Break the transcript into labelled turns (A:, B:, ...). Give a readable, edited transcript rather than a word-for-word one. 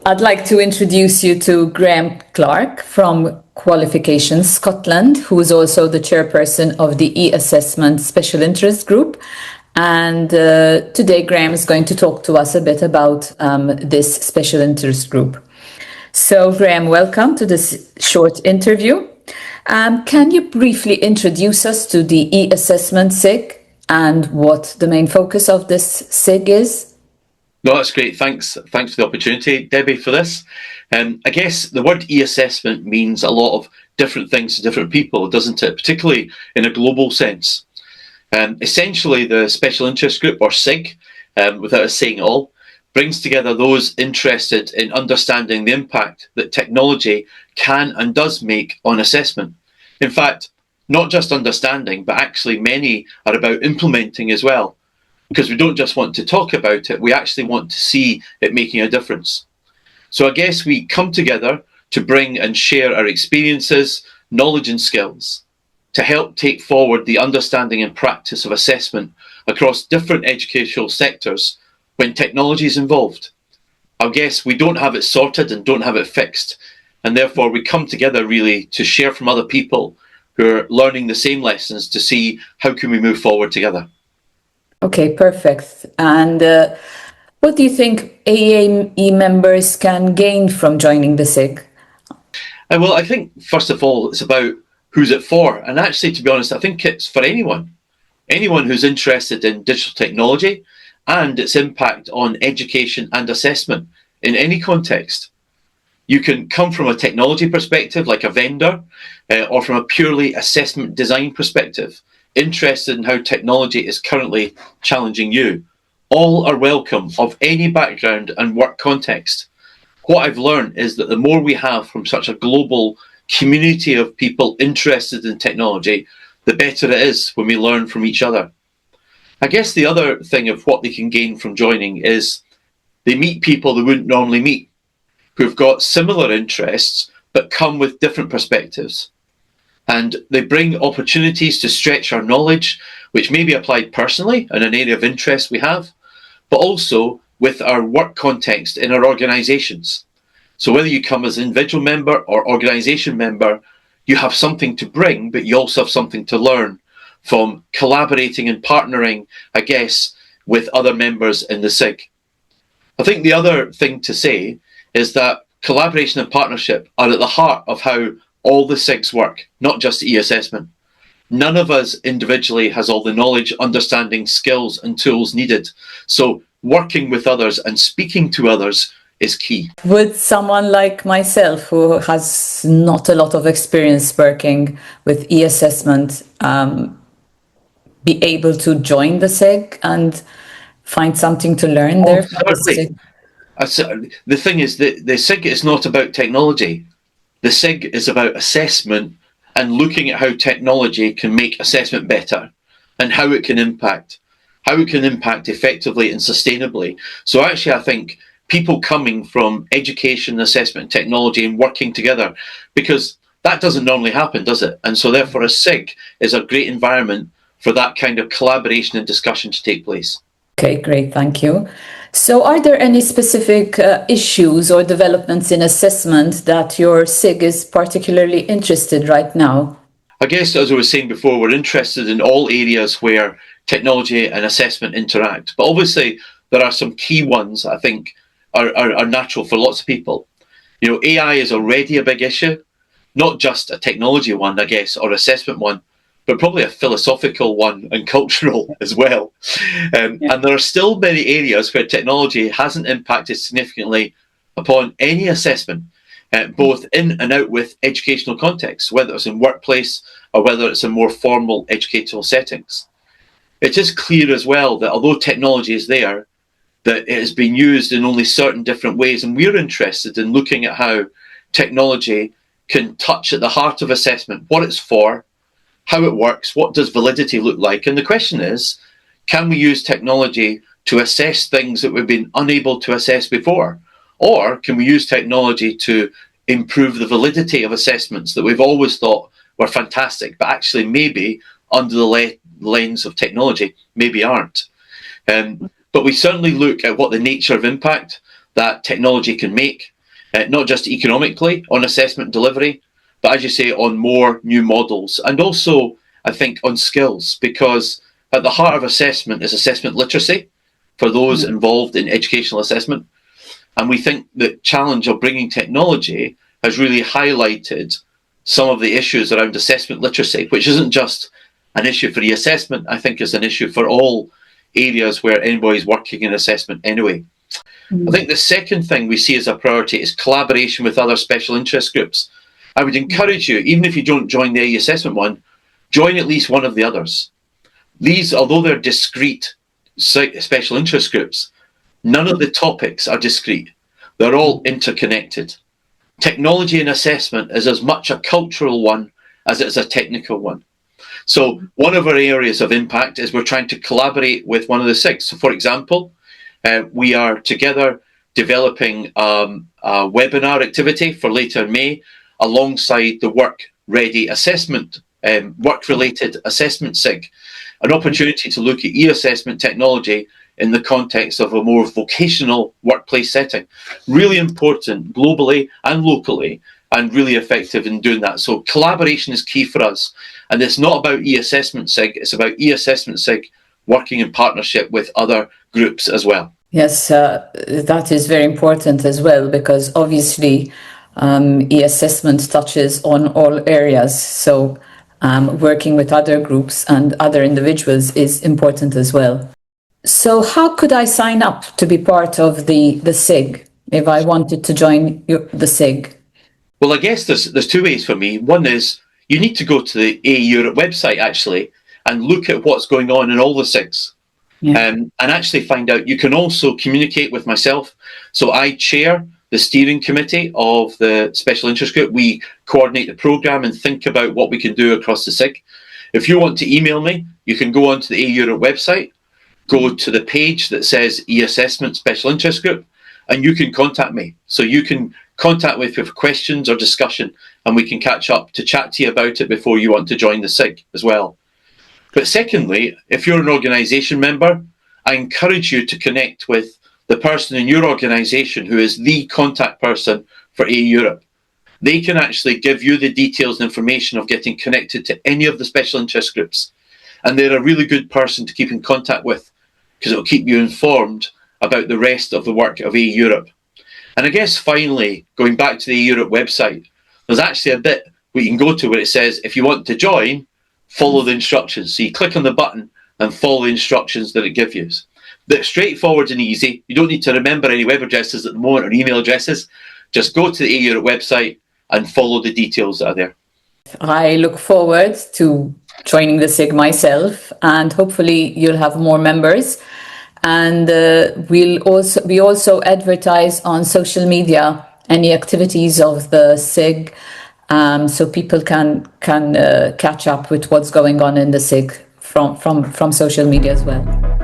A: I'd like to introduce you to Graeme Clark from Qualifications Scotland, who is also the chairperson of the eAssessment Special Interest Group. And today Graeme is going to talk to us a bit about this special interest group. So Graeme, welcome to this short interview. Can you briefly introduce us to the eAssessment SIG and what the main focus of this SIG is?
B: No, that's great. Thanks for the opportunity, Debbie, for this. I guess the word e-assessment means a lot of different things to different people, doesn't it? Particularly in a global sense. Essentially, the Special Interest Group, or SIG, without us saying it all, brings together those interested in understanding the impact that technology can and does make on assessment. In fact, not just understanding, but actually many are about implementing as well. Because we don't just want to talk about it, we actually want to see it making a difference. So I guess we come together to bring and share our experiences, knowledge and skills to help take forward the understanding and practice of assessment across different educational sectors when technology is involved. I guess we don't have it sorted and don't have it fixed, and therefore we come together really to share from other people who are learning the same lessons to see how can we move forward together.
A: Okay, perfect. And what do you think AAE members can gain from joining the SIG?
B: Well, I think, first of all, it's about who's it for. And actually, to be honest, I think it's for anyone who's interested in digital technology and its impact on education and assessment in any context. You can come from a technology perspective, like a vendor, or from a purely assessment design perspective, interested in how technology is currently challenging you. All are welcome of any background and work context. What I've learned is that the more we have from such a global community of people interested in technology, the better it is when we learn from each other. I guess the other thing of what they can gain from joining is they meet people they wouldn't normally meet, who've got similar interests but come with different perspectives. And they bring opportunities to stretch our knowledge, which may be applied personally in an area of interest we have, but also with our work context in our organisations. So whether you come as an individual member or organisation member, you have something to bring, but you also have something to learn from collaborating and partnering, I guess, with other members in the SIG. I think the other thing to say is that collaboration and partnership are at the heart of how all the SIGs work, not just e-assessment. None of us individually has all the knowledge, understanding, skills and tools needed. So working with others and speaking to others is key.
A: Would someone like myself, who has not a lot of experience working with e-assessment, be able to join the SIG and find something to learn there?
B: Certainly. The thing is that the SIG is not about technology. The SIG is about assessment and looking at how technology can make assessment better and how it can impact effectively and sustainably. So actually, I think people coming from education, assessment, technology and working together, because that doesn't normally happen, does it? And so therefore a SIG is a great environment for that kind of collaboration and discussion to take place.
A: Okay, great, thank you. So are there any specific issues or developments in assessment that your SIG is particularly interested right now?
B: I guess, as I was saying before, we're interested in all areas where technology and assessment interact. But obviously, there are some key ones I think are natural for lots of people. You know, AI is already a big issue, not just a technology one, I guess, or assessment one, but probably a philosophical one and cultural as well. And there are still many areas where technology hasn't impacted significantly upon any assessment, both in and out with educational contexts, whether it's in workplace or whether it's in more formal educational settings. It is clear as well that although technology is there, that it has been used in only certain different ways, and we're interested in looking at how technology can touch at the heart of assessment, what it's for, how it works, what does validity look like? And the question is, can we use technology to assess things that we've been unable to assess before? Or can we use technology to improve the validity of assessments that we've always thought were fantastic, but actually maybe under the lens of technology, maybe aren't? But we certainly look at what the nature of impact that technology can make, not just economically on assessment delivery, but as you say, on more new models, and also I think on skills, because at the heart of assessment is assessment literacy for those involved in educational assessment. And we think the challenge of bringing technology has really highlighted some of the issues around assessment literacy, which isn't just an issue for eAssessment, I think is an issue for all areas where anybody's working in assessment anyway. I think the second thing we see as a priority is collaboration with other special interest groups. I would encourage you, even if you don't join the eAssessment one, join at least one of the others. These, although they're discrete special interest groups, none of the topics are discrete. They're all interconnected. Technology and assessment is as much a cultural one as it is a technical one. So one of our areas of impact is we're trying to collaborate with one of the SIGs. So for example, we are together developing a webinar activity for later in May alongside the work-ready assessment, work-related assessment SIG, an opportunity to look at e-assessment technology in the context of a more vocational workplace setting. Really important globally and locally, and really effective in doing that. So collaboration is key for us. And it's not about e-assessment SIG, it's about e-assessment SIG working in partnership with other groups as well.
A: Yes, that is very important as well, because obviously e-assessment touches on all areas. So working with other groups and other individuals is important as well. So how could I sign up to be part of the SIG if I wanted to join the SIG?
B: Well, I guess there's two ways for me. One is you need to go to the eEurope website actually and look at what's going on in all the SIGs. Yeah. And actually find out. You can also communicate with myself. So I chair the steering committee of the special interest group. We coordinate the programme and think about what we can do across the SIG. If you want to email me, you can go onto the eEurope website, go to the page that says eAssessment Special Interest Group, and you can contact me. So you can contact me with questions or discussion, and we can catch up to chat to you about it before you want to join the SIG as well. But secondly, if you're an organisation member, I encourage you to connect with the person in your organisation who is the contact person for eEurope. They can actually give you the details and information of getting connected to any of the special interest groups. And they're a really good person to keep in contact with, because it will keep you informed about the rest of the work of eEurope. And I guess finally, going back to the eEurope website, there's actually a bit we can go to where it says, if you want to join, follow the instructions. So you click on the button and follow the instructions that it gives you. But straightforward and easy. You don't need to remember any web addresses at the moment or email addresses. Just go to the eEurope website and follow the details that are there.
A: I look forward to joining the SIG myself, and hopefully you'll have more members. And we also advertise on social media any activities of the SIG, so people can catch up with what's going on in the SIG from social media as well.